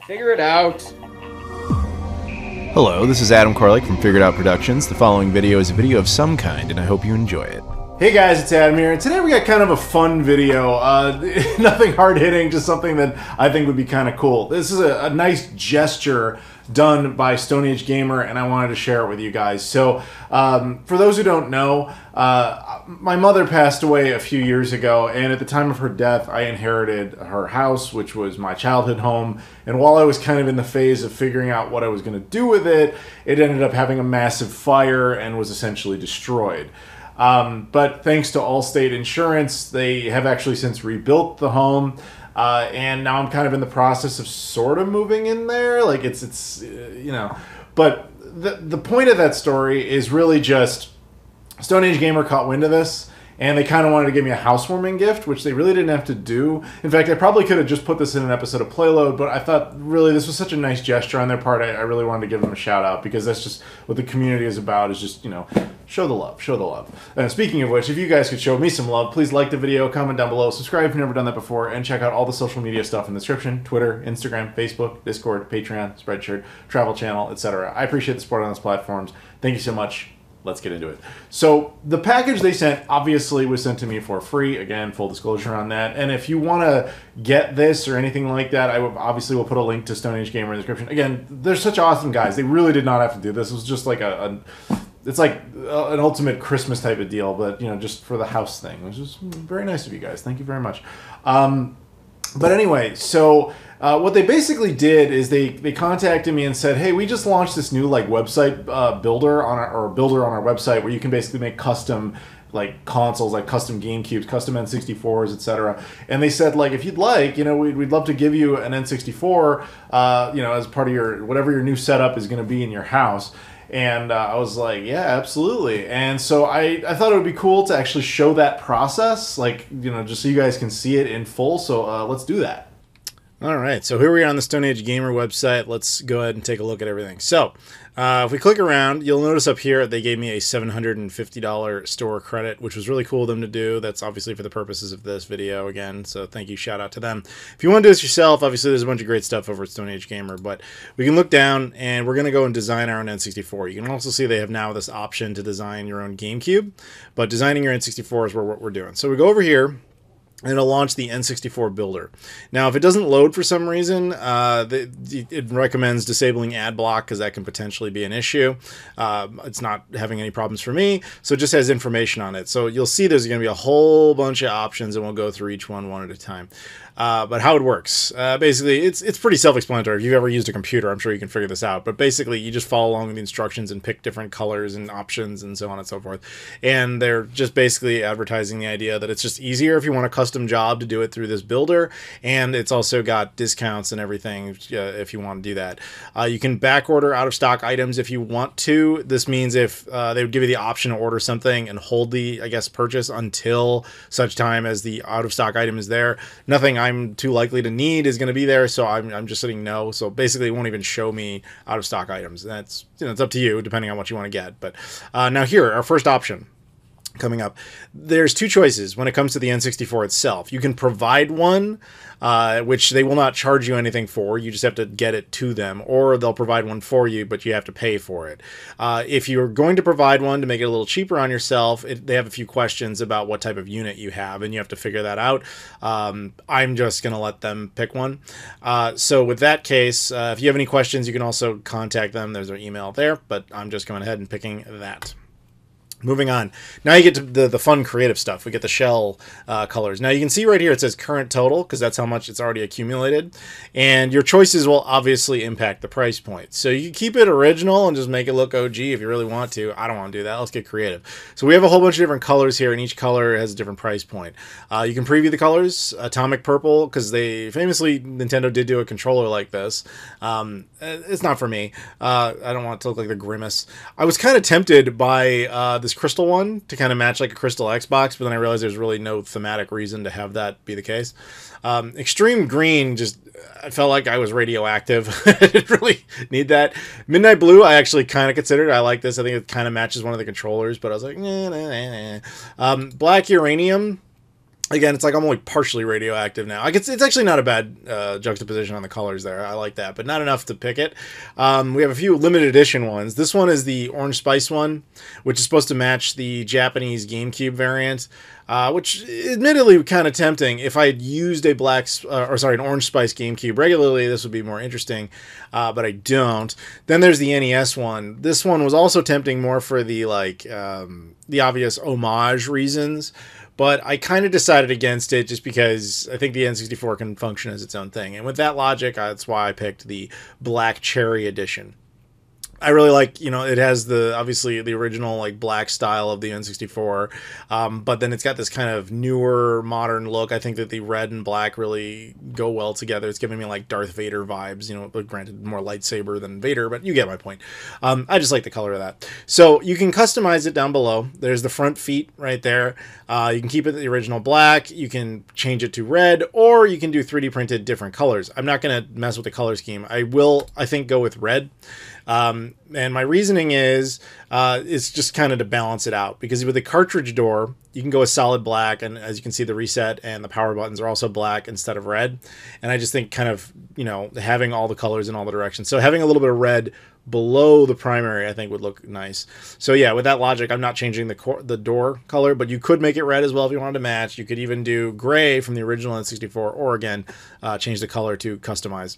Figure it out. Hello, this is Adam Corlick from Figured Out Productions. The following video is a video of some kind, and I hope you enjoy it. Hey guys, it's Adam here, and today we got kind of a fun video. Nothing hard-hitting, just something that I think would be kind of cool. This is a nice gesture done by Stone Age Gamer, and I wanted to share it with you guys. So, for those who don't know, my mother passed away a few years ago, and at the time of her death, I inherited her house, which was my childhood home. And while I was kind of in the phase of figuring out what I was going to do with it, it ended up having a massive fire and was essentially destroyed. But thanks to Allstate Insurance, they have actually since rebuilt the home. And now I'm kind of in the process of sort of moving in there. Like it's you know, but the point of that story is really just Stone Age Gamer caught wind of this, and they kind of wanted to give me a housewarming gift, which they really didn't have to do. In fact, I probably could have just put this in an episode of Playload, but I thought really this was such a nice gesture on their part. I really wanted to give them a shout out, because that's just what the community is about, is just, you know, show the love, show the love. And speaking of which, if you guys could show me some love, please like the video, comment down below, subscribe if you've never done that before, and check out all the social media stuff in the description: Twitter, Instagram, Facebook, Discord, Patreon, Spreadshirt, Travel Channel, etc. I appreciate the support on those platforms. Thank you so much. Let's get into it. So the package they sent obviously was sent to me for free. Again, full disclosure on that. And if you want to get this or anything like that, I obviously will put a link to Stone Age Gamer in the description. Again, they're such awesome guys. They really did not have to do this. It was just like it's like an ultimate Christmas type of deal, but, you know, just for the house thing, which is very nice of you guys. Thank you very much. But anyway, so what they basically did is they contacted me and said, hey, we just launched this new like website builder on our website, where you can basically make custom like consoles, like custom GameCubes, custom N64s, etc. And they said, like, if you'd like, you know, we'd love to give you an N64, you know, as part of your whatever your new setup is going to be in your house. And I was like, yeah, absolutely. And so I thought it would be cool to actually show that process, like, you know, just so you guys can see it in full. So let's do that. All right, so here we are on the Stone Age Gamer website. Let's go ahead and take a look at everything. So if we click around, you'll notice up here they gave me a $750 store credit, which was really cool of them to do. That's obviously for the purposes of this video again, so thank you, shout out to them. If you want to do this yourself, obviously there's a bunch of great stuff over at Stone Age Gamer, but we can look down and we're going to go and design our own N64. You can also see they have now this option to design your own GameCube, but designing your N64 is what we're doing. So we go over here, and it'll launch the N64 Builder. Now, if it doesn't load for some reason, it recommends disabling ad block, because that can potentially be an issue. It's not having any problems for me, so it just has information on it. So you'll see there's going to be a whole bunch of options, and we'll go through each one at a time. But how it works, basically, it's pretty self-explanatory. If you've ever used a computer, I'm sure you can figure this out. But basically, you just follow along with the instructions and pick different colors and options and so on and so forth. And they're just basically advertising the idea that it's just easier if you want a custom job to do it through this builder. And it's also got discounts and everything if you want to do that. You can back order out-of-stock items if you want to. This means if they would give you the option to order something and hold the, I guess, purchase until such time as the out-of-stock item is there. Nothing I'm too likely to need is going to be there, so I'm just sitting no. So basically, it won't even show me out of stock items. That's, you know, it's up to you depending on what you want to get. But now here, our first option coming up. There's two choices when it comes to the N64 itself. You can provide one, which they will not charge you anything for. You just have to get it to them, or they'll provide one for you, but you have to pay for it. If you're going to provide one to make it a little cheaper on yourself, they have a few questions about what type of unit you have, and you have to figure that out. I'm just going to let them pick one. So with that case, if you have any questions, you can also contact them. There's their email there, but I'm just going ahead and picking that. Moving on. Now you get to the fun creative stuff. We get the shell colors. Now you can see right here it says current total, because that's how much it's already accumulated. And your choices will obviously impact the price point. So you can keep it original and just make it look OG if you really want to. I don't want to do that. Let's get creative. So we have a whole bunch of different colors here, and each color has a different price point. You can preview the colors. Atomic purple, because they famously, Nintendo did do a controller like this. It's not for me. I don't want it to look like the Grimace. I was kind of tempted by this crystal one to kind of match like a crystal Xbox, but then I realized there's really no thematic reason to have that be the case. Extreme green, just I felt like I was radioactive. I didn't really need that. Midnight blue, I actually kind of considered. I like this. I think it kind of matches one of the controllers, but I was like, nah. Black uranium, Again, it's like I'm only partially radioactive now. It's actually not a bad juxtaposition on the colors there. I like that, but not enough to pick it. We have a few limited edition ones. This one is the Orange Spice one, which is supposed to match the Japanese GameCube variant, which admittedly kind of tempting. If I had used a an Orange Spice GameCube regularly, this would be more interesting, but I don't. Then there's the NES one. This one was also tempting more for the the obvious homage reasons. But I kind of decided against it just because I think the N64 can function as its own thing. And with that logic, that's why I picked the Black Cherry edition. I really like, it has obviously the original like black style of the N64, but then it's got this kind of newer modern look. I think that the red and black really go well together. It's giving me like Darth Vader vibes, but granted more lightsaber than Vader, but you get my point. I just like the color of that. So you can customize it down below. There's the front feet right there. You can keep it the original black. You can change it to red, or you can do 3D printed different colors. I'm not going to mess with the color scheme. I will, I think, go with red. And my reasoning is, it's just kind of to balance it out, because with the cartridge door, you can go with solid black. And as you can see, the reset and the power buttons are also black instead of red. And I just think kind of, having all the colors in all the directions. So having a little bit of red below the primary, I think would look nice. So yeah, with that logic, I'm not changing the door color, but you could make it red as well if you wanted to match. You could even do gray from the original N64, or again, change the color to customize.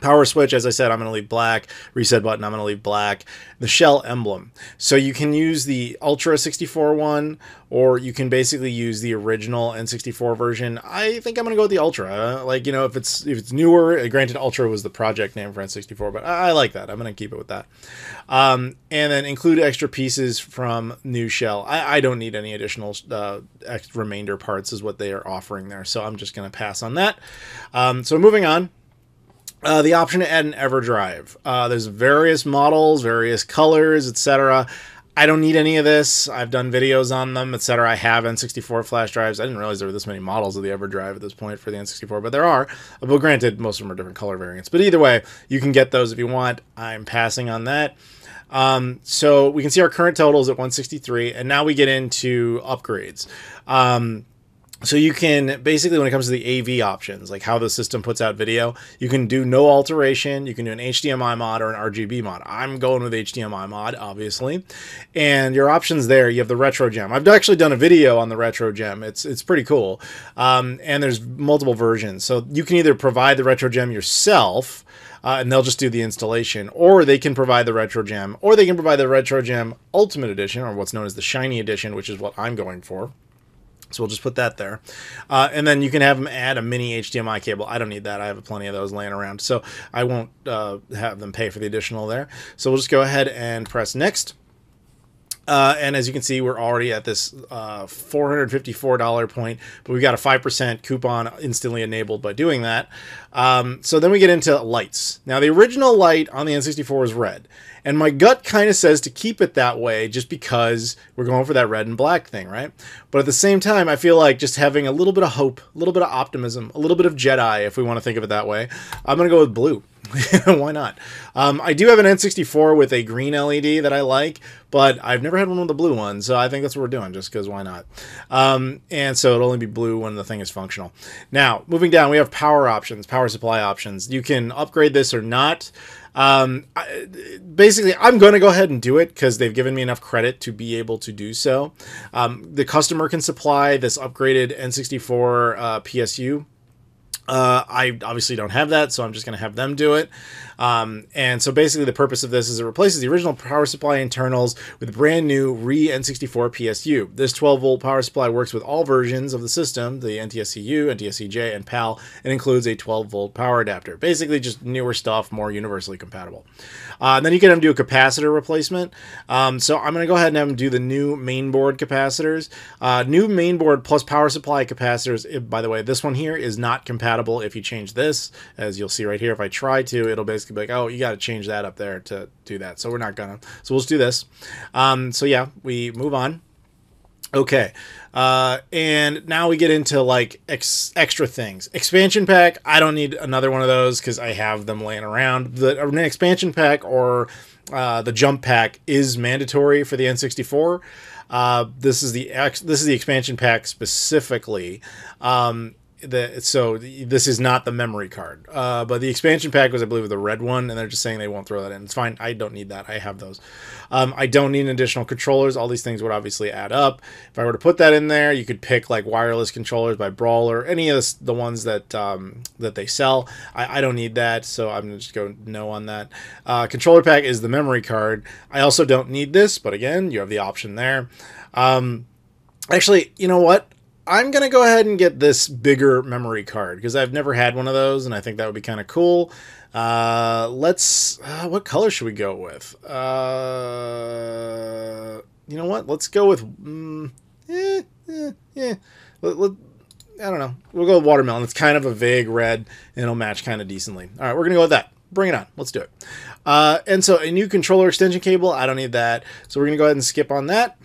Power switch, as I said, I'm going to leave black. Reset button, I'm going to leave black. The shell emblem. So you can use the Ultra 64 one, or you can basically use the original N64 version. I think I'm going to go with the Ultra. If it's newer, granted Ultra was the project name for N64, but I like that. I'm going to keep it with that. And then include extra pieces from new shell. I don't need any additional remainder parts is what they are offering there. So I'm just going to pass on that. So moving on. The option to add an EverDrive. There's various models, various colors, etc. I don't need any of this. I've done videos on them, etc. I have N64 flash drives. I didn't realize there were this many models of the EverDrive at this point for the N64, but there are. But granted, most of them are different color variants. But either way, you can get those if you want. I'm passing on that. So we can see our current totals at 163, and now we get into upgrades. So you can basically, when it comes to the AV options, like how the system puts out video, you can do no alteration. You can do an HDMI mod or an RGB mod. I'm going with HDMI mod, obviously. And your options there, you have the Retro Gem. I've actually done a video on the Retro Gem. It's pretty cool. And there's multiple versions. So you can either provide the Retro Gem yourself, and they'll just do the installation, or they can provide the Retro Gem, or they can provide the Retro Gem Ultimate Edition, or what's known as the Shiny Edition, which is what I'm going for. So we'll just put that there. And then you can have them add a mini HDMI cable. I don't need that. I have plenty of those laying around. So I won't have them pay for the additional there. So we'll just go ahead and press next. And as you can see, we're already at this $454 point, but we've got a 5% coupon instantly enabled by doing that. So then we get into lights. Now, the original light on the N64 is red, and my gut kind of says to keep it that way just because we're going for that red and black thing, right? But at the same time, I feel like just having a little bit of hope, a little bit of optimism, a little bit of Jedi, if we want to think of it that way, I'm going to go with blue. Why not? I do have an N64 with a green LED that I like, but I've never had one with a blue one, so I think that's what we're doing, just because why not? And so it'll only be blue when the thing is functional. Now, moving down, we have power options, power supply options. You can upgrade this or not. Basically, I'm going to go ahead and do it because they've given me enough credit to be able to do so. The customer can supply this upgraded N64 PSU. I obviously don't have that, so I'm just going to have them do it. And so basically the purpose of this is it replaces the original power supply internals with a brand new N64 PSU. This 12-volt power supply works with all versions of the system, the NTSC-U, NTSC-J, and PAL, and includes a 12-volt power adapter. Basically just newer stuff, more universally compatible. Then you can have them do a capacitor replacement. So I'm going to go ahead and have them do the new mainboard capacitors. New mainboard plus power supply capacitors. By the way, this one here is not compatible if you change this. As you'll see right here, if I try to, it'll basically be like, oh, you got to change that up there to do that. So we're not gonna. So we'll just do this. So yeah, we move on. Okay, and now we get into like extra things. Expansion pack, I don't need another one of those because I have them laying around. An expansion pack or the jump pack is mandatory for the N64. This is the expansion pack specifically. So this is not the memory card, but the expansion pack was, I believe, the red one, and they're just saying they won't throw that in. It's fine. I don't need that. I have those. I don't need additional controllers. All these things would obviously add up. If I were to put that in there, you could pick like wireless controllers by Brawler, any of the ones that that they sell. I don't need that, so I'm gonna just go no on that. Controller pack is the memory card. I also don't need this, but again, you have the option there. Actually, you know what? I'm going to go ahead and get this bigger memory card because I've never had one of those, and I think that would be kind of cool. What color should we go with? You know what? Let's go with, I don't know. We'll go with watermelon. It's kind of a vague red, and it'll match kind of decently. All right, we're going to go with that. Bring it on. Let's do it. And so a new controller extension cable, I don't need that. So we're going to go ahead and skip on that.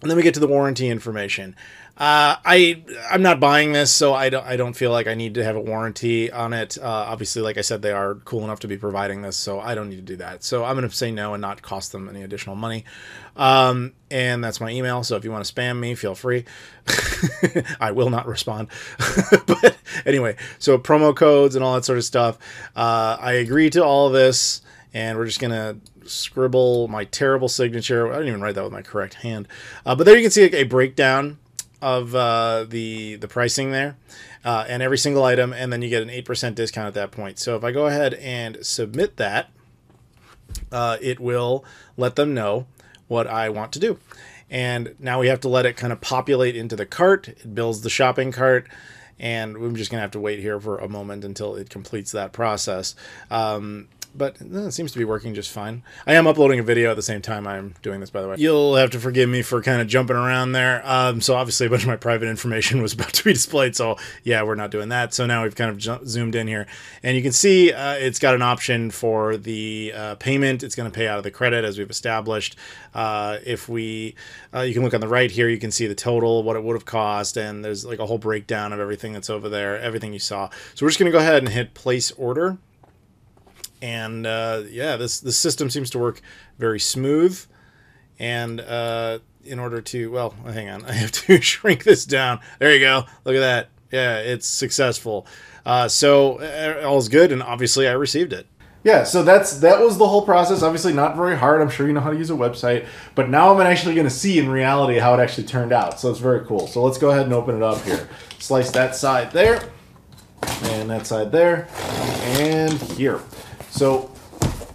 And then we get to the warranty information. I'm not buying this, so I don't feel like I need to have a warranty on it. Obviously, like I said, they are cool enough to be providing this, so I don't need to do that. So I'm going to say no and not cost them any additional money. And that's my email, so if you want to spam me, feel free. I will not respond. But anyway, so promo codes and all that sort of stuff. I agree to all of this, and we're just going to scribble my terrible signature. I didn't even write that with my correct hand. But there you can see a breakdown of the pricing there, and every single item, and then you get an 8% discount at that point. So if I go ahead and submit that, it will let them know what I want to do. And now we have to let it kind of populate into the cart. It builds the shopping cart, and we're just gonna have to wait here for a moment until it completes that process. But it seems to be working just fine. I am uploading a video at the same time I'm doing this, by the way. You'll have to forgive me for kind of jumping around there. So obviously a bunch of my private information was about to be displayed, so yeah, we're not doing that. So now we've kind of zoomed in here, and you can see it's got an option for the payment. It's going to pay out of the credit, as we've established. If we, you can look on the right here, you can see the total, what it would have cost, and there's like a whole breakdown of everything that's over there, everything you saw. So we're just going to go ahead and hit place order. And yeah, this system seems to work very smooth. And in order to, well, hang on, I have to shrink this down. There you go. Look at that. Yeah, it's successful. So all's good, and obviously I received it. Yeah, so that was the whole process. Obviously not very hard. I'm sure you know how to use a website. But now I'm actually going to see in reality how it actually turned out. So it's very cool. So let's go ahead and open it up here. Slice that side there, and that side there, and here. So,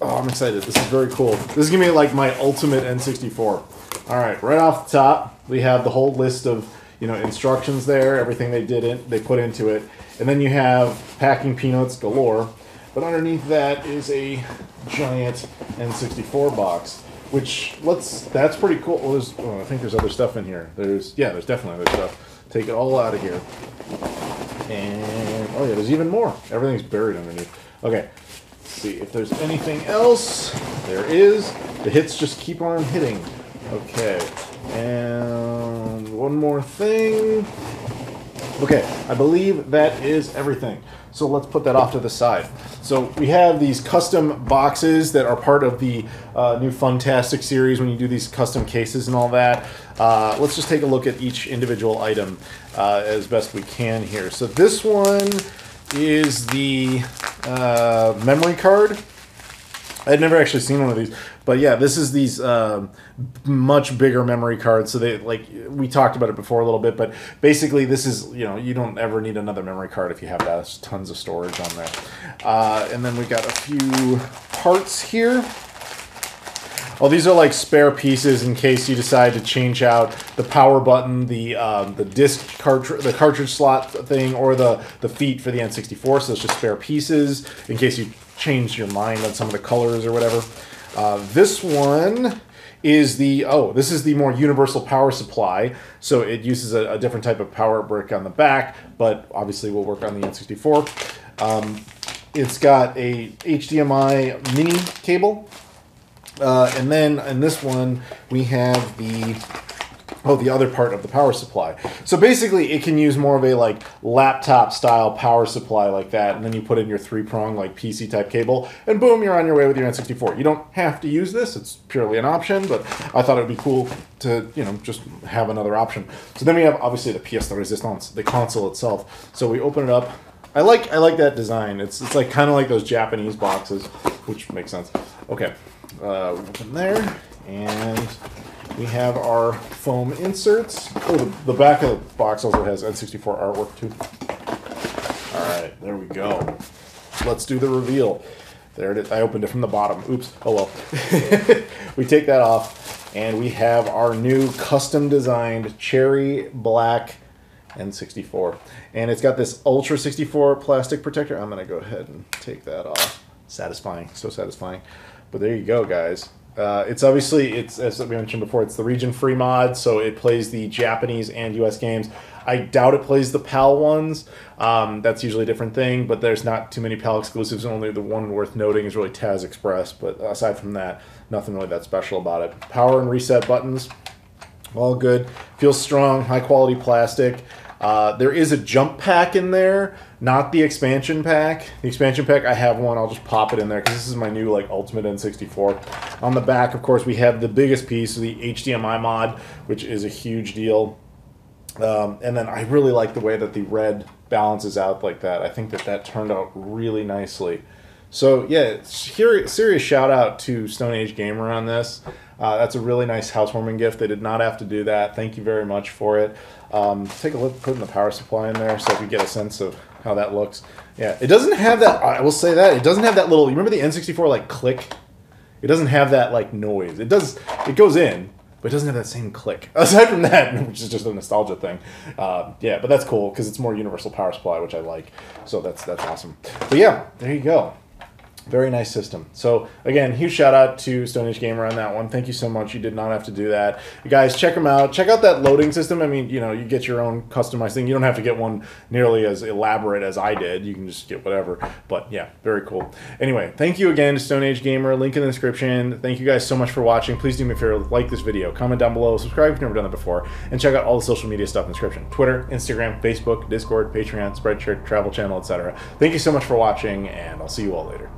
oh, I'm excited. This is very cool. This is going to be like my ultimate N64. All right, right off the top, we have the whole list of, you know, instructions there, everything they put into it. And then you have packing peanuts galore. But underneath that is a giant N64 box, which that's pretty cool. Well, I think there's other stuff in here. There's definitely other stuff. Take it all out of here. And, oh yeah, there's even more. Everything's buried underneath. Okay. See if there's anything else. There is. The hits just keep on hitting. Okay, and one more thing. Okay, I believe that is everything. So let's put that off to the side. So we have these custom boxes that are part of the new Funtastic series when you do these custom cases and all that. Let's just take a look at each individual item as best we can here. So this one is the memory card. I had never actually seen one of these, but yeah, this is these much bigger memory cards. So they, like, we talked about it before a little bit, but basically this is, you know, you don't ever need another memory card if you have that. There's tons of storage on there. And then we got a few parts here. Oh, these are like spare pieces in case you decide to change out the power button, the disc cartridge, the cartridge slot thing, or the feet for the N64. So it's just spare pieces in case you change your mind on some of the colors or whatever. This one is this is the more universal power supply. So it uses a different type of power brick on the back, but obviously will work on the N64. It's got a HDMI mini cable. And then in this one, we have the Oh, the other part of the power supply. So basically, it can use more of a like laptop style power supply like that, and then you put in your 3-prong like PC type cable, and boom, you're on your way with your N64. You don't have to use this; it's purely an option. But I thought it would be cool to just have another option. So then we have obviously the pièce de résistance, the console itself. So we open it up. I like that design. It's like kind of like those Japanese boxes, which makes sense. Okay, open there and. We have our foam inserts. Oh, the back of the box also has N64 artwork too. All right, there we go. Let's do the reveal. There it is. I opened it from the bottom. Oops. Oh well. We take that off, and we have our new custom designed cherry black N64. And it's got this Ultra 64 plastic protector. I'm going to go ahead and take that off. Satisfying. So satisfying. But there you go, guys. It's obviously, as we mentioned before, it's the region-free mod, so it plays the Japanese and US games. I doubt it plays the PAL ones. That's usually a different thing, but there's not too many PAL exclusives. Only the one worth noting is really Taz Express, but aside from that, nothing really that special about it. Power and reset buttons, all good. Feels strong, high-quality plastic. There is a jump pack in there, not the expansion pack. The expansion pack, I have one. I'll just pop it in there because this is my new like Ultimate N64. On the back, of course, we have the biggest piece, the HDMI mod, which is a huge deal. And then I really like the way that the red balances out like that. I think that turned out really nicely. So yeah, serious shout out to Stone Age Gamer on this. That's a really nice housewarming gift. They did not have to do that. Thank you very much for it. Take a look, putting the power supply in there so you get a sense of how that looks. Yeah, it doesn't have that, I will say that, it doesn't have that little, you remember the N64 like click? It doesn't have that like noise. It goes in, but it doesn't have that same click. Aside from that, which is just a nostalgia thing. Yeah, but that's cool because it's more universal power supply, which I like. So that's awesome. But yeah, there you go. Very nice system. So again, huge shout out to Stone Age Gamer on that one. Thank you so much. You did not have to do that. You guys, check them out. Check out that loading system. I mean, you get your own customized thing. You don't have to get one nearly as elaborate as I did. You can just get whatever. But yeah, very cool. Anyway, thank you again to Stone Age Gamer. Link in the description. Thank you guys so much for watching. Please do me a favor, like this video, comment down below, subscribe if you've never done that before, and check out all the social media stuff in the description. Twitter, Instagram, Facebook, Discord, Patreon, Spreadshirt, Travel Channel, etc. Thank you so much for watching, and I'll see you all later.